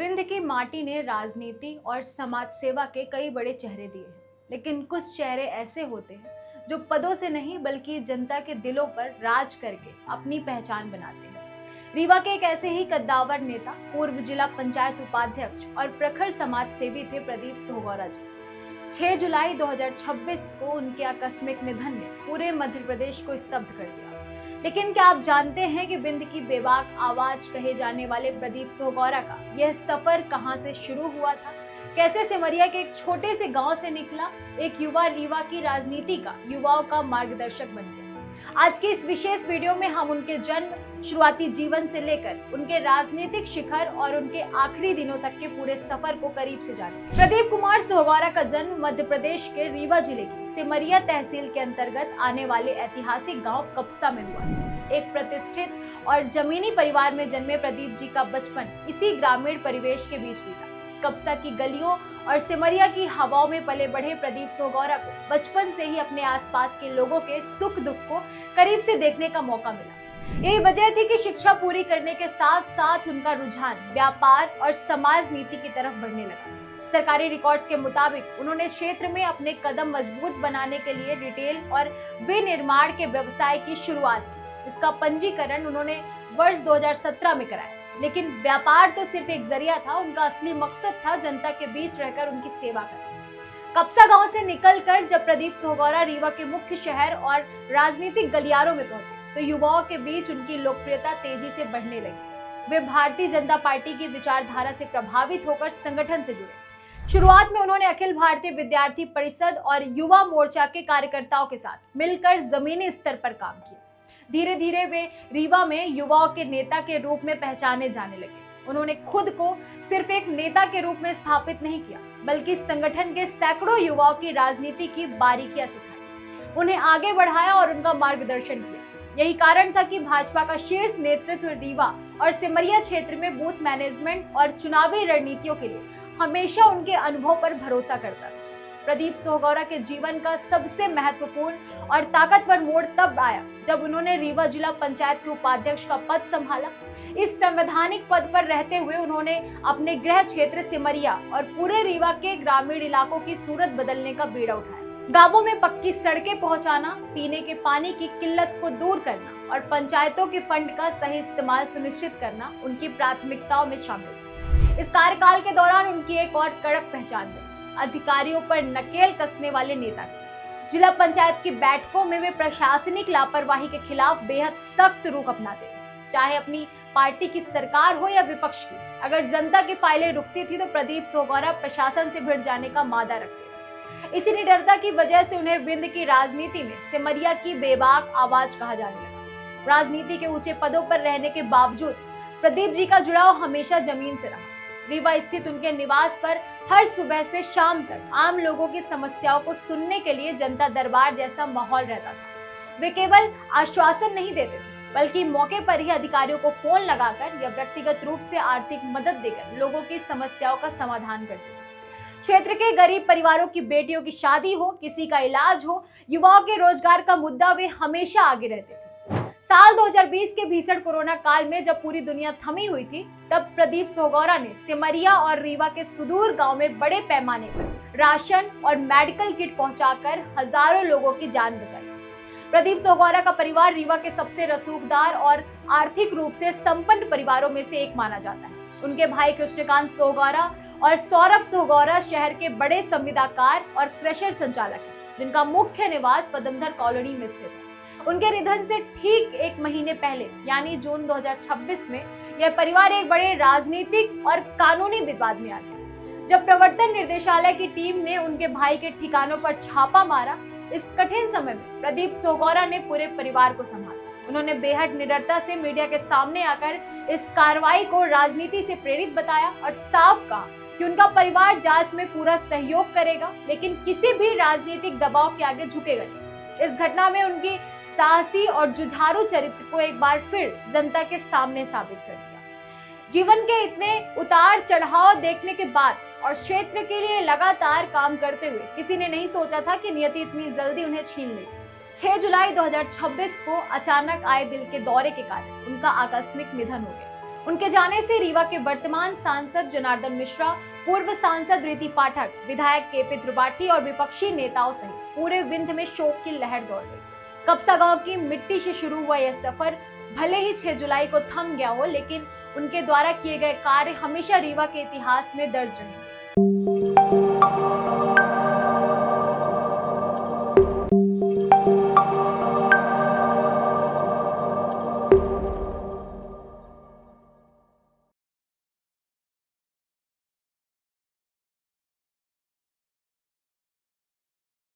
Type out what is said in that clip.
विंध्य की माटी ने राजनीति और समाज सेवा के कई बड़े चेहरे दिए हैं, लेकिन कुछ चेहरे ऐसे होते हैं जो पदों से नहीं बल्कि जनता के दिलों पर राज करके अपनी पहचान बनाते हैं। रीवा के एक ऐसे ही कद्दावर नेता, पूर्व जिला पंचायत उपाध्यक्ष और प्रखर समाज सेवी थे प्रदीप सोहगौरा जी। 6 जुलाई 2026 को उनके आकस्मिक निधन ने पूरे मध्य प्रदेश को स्तब्ध कर दिया। लेकिन क्या आप जानते हैं कि विंध्य की बेबाक आवाज कहे जाने वाले प्रदीप सोहगौरा का यह सफर कहां से शुरू हुआ था? कैसे सिमरिया के एक छोटे से गांव से निकला एक युवा रीवा की राजनीति का युवाओं का मार्गदर्शक बन गया। आज की इस विशेष वीडियो में हम उनके जन्म, शुरुआती जीवन से लेकर उनके राजनीतिक शिखर और उनके आखिरी दिनों तक के पूरे सफर को करीब से जानेंगे। प्रदीप कुमार सोहगौरा का जन्म मध्य प्रदेश के रीवा जिले की सिमरिया तहसील के अंतर्गत आने वाले ऐतिहासिक गांव कपसा में हुआ। एक प्रतिष्ठित और जमीनी परिवार में जन्मे प्रदीप जी का बचपन इसी ग्रामीण परिवेश के बीच बीता। कपसा की गलियों और सिमरिया की हवाओं में पले बढ़े प्रदीप सोहगौरा को बचपन से ही अपने आसपास के लोगों के सुख दुख को करीब से देखने का मौका मिला। यही वजह थी कि शिक्षा पूरी करने के साथ साथ उनका रुझान व्यापार और समाज नीति की तरफ बढ़ने लगा। सरकारी रिकॉर्ड्स के मुताबिक उन्होंने क्षेत्र में अपने कदम मजबूत बनाने के लिए रिटेल और विनिर्माण के व्यवसाय की शुरुआत की, जिसका पंजीकरण उन्होंने वर्ष 2017 में कराया। लेकिन व्यापार तो सिर्फ एक जरिया था, उनका असली मकसद था जनता के बीच रहकर उनकी सेवा करना। कपसा गांव से निकलकर जब प्रदीप सोहगौरा रीवा के मुख्य शहर और राजनीतिक गलियारों में पहुंचे तो युवाओं के बीच उनकी लोकप्रियता तेजी से बढ़ने लगी। वे भारतीय जनता पार्टी की विचारधारा से प्रभावित होकर संगठन से जुड़े। शुरुआत में उन्होंने अखिल भारतीय विद्यार्थी परिषद और युवा मोर्चा के कार्यकर्ताओं के साथ मिलकर जमीनी स्तर पर काम किया। धीरे धीरे वे रीवा में युवाओं के नेता के रूप में पहचाने जाने लगे। उन्होंने खुद को सिर्फ एक नेता के रूप में स्थापित नहीं किया, बल्कि संगठन के सैकड़ों युवाओं की राजनीति की बारीकियां सिखाई, उन्हें आगे बढ़ाया और उनका मार्गदर्शन किया। यही कारण था कि भाजपा का शीर्ष नेतृत्व रीवा और सिमरिया क्षेत्र में बूथ मैनेजमेंट और चुनावी रणनीतियों के लिए हमेशा उनके अनुभव पर भरोसा करता था। प्रदीप सोहगौरा के जीवन का सबसे महत्वपूर्ण और ताकतवर मोड़ तब आया जब उन्होंने रीवा जिला पंचायत के उपाध्यक्ष का पद संभाला। इस संवैधानिक पद पर रहते हुए उन्होंने अपने गृह क्षेत्र सिमरिया और पूरे रीवा के ग्रामीण इलाकों की सूरत बदलने का बीड़ा उठाया। गांवों में पक्की सड़कें पहुंचाना, पीने के पानी की किल्लत को दूर करना और पंचायतों के फंड का सही इस्तेमाल सुनिश्चित करना उनकी प्राथमिकताओं में शामिल था। इस कार्यकाल के दौरान उनकी एक और कड़क पहचान बनी, अधिकारियों पर नकेल कसने वाले नेता। जिला पंचायत की बैठकों में वे प्रशासनिक लापरवाही के खिलाफ बेहद सख्त रुख अपनाते थे, चाहे अपनी पार्टी की सरकार हो या विपक्ष की। अगर जनता की फाइलें रुकती थी तो प्रदीप सोहगौरा प्रशासन से भिड़ जाने का मादा रखते थे। इसी निडरता की वजह से उन्हें विंध्य की राजनीति में सिमरिया की बेबाक आवाज कहा जाने लगा। राजनीति के ऊंचे पदों पर रहने के बावजूद प्रदीप जी का जुड़ाव हमेशा जमीन से रहा। रीवा स्थित उनके निवास पर हर सुबह से शाम तक आम लोगों की समस्याओं को सुनने के लिए जनता दरबार जैसा माहौल रहता था। वे केवल आश्वासन नहीं देते थे, बल्कि मौके पर ही अधिकारियों को फोन लगाकर या व्यक्तिगत रूप से आर्थिक मदद देकर लोगों की समस्याओं का समाधान करते थे। क्षेत्र के गरीब परिवारों की बेटियों की शादी हो, किसी का इलाज हो, युवाओं के रोजगार का मुद्दा वे हमेशा आगे रहते थे। साल 2020 के भीषण कोरोना काल में जब पूरी दुनिया थमी हुई थी, तब प्रदीप सोहगौरा ने सिमरिया और रीवा के सुदूर गांव में बड़े पैमाने पर राशन और मेडिकल किट पहुंचाकर हजारों लोगों की जान बचाई। प्रदीप सोहगौरा का परिवार रीवा के सबसे रसूखदार और आर्थिक रूप से संपन्न परिवारों में से एक माना जाता है। उनके भाई कृष्णकांत सोहगौरा और सौरभ सोहगौरा शहर के बड़े संविदाकार और क्रशर संचालक हैं, जिनका मुख्य निवास पदमदर कॉलोनी में स्थित है। उनके निधन से ठीक एक महीने पहले यानी जून 2026 में यह परिवार एक बड़े राजनीतिक और कानूनी विवाद में आ गया। जब प्रवर्तन निर्देशालय की टीम ने उनके भाई के ठिकानों पर छापा मारा, इस कठिन समय में प्रदीप सोहगौरा ने पूरे परिवार को संभाला। उन्होंने बेहद निडरता से मीडिया के सामने आकर इस कार्रवाई को राजनीति से प्रेरित बताया और साफ कहा कि उनका परिवार जांच में पूरा सहयोग करेगा, लेकिन किसी भी राजनीतिक दबाव के आगे झुकेगा नहीं। इस घटना में उनकी साहसी और जुझारू चरित्र को एक बार फिर जनता के सामने साबित कर दिया। जीवन के इतने उतार चढ़ाव देखने के बाद और क्षेत्र के लिए लगातार काम करते हुए किसी ने नहीं सोचा था कि नियति इतनी जल्दी उन्हें छीन लेगी। 6 जुलाई 2026 को अचानक आए दिल के दौरे के कारण उनका आकस्मिक निधन हो गया। उनके जाने से रीवा के वर्तमान सांसद जनार्दन मिश्रा, पूर्व सांसद रीति पाठक, विधायक केपी त्रिपाठी और विपक्षी नेताओं सहित पूरे विंध्य में शोक की लहर दौड़ गई। कपसा गांव की मिट्टी से शुरू हुआ यह सफर भले ही 6 जुलाई को थम गया हो, लेकिन उनके द्वारा किए गए कार्य हमेशा रीवा के इतिहास में दर्ज रहे।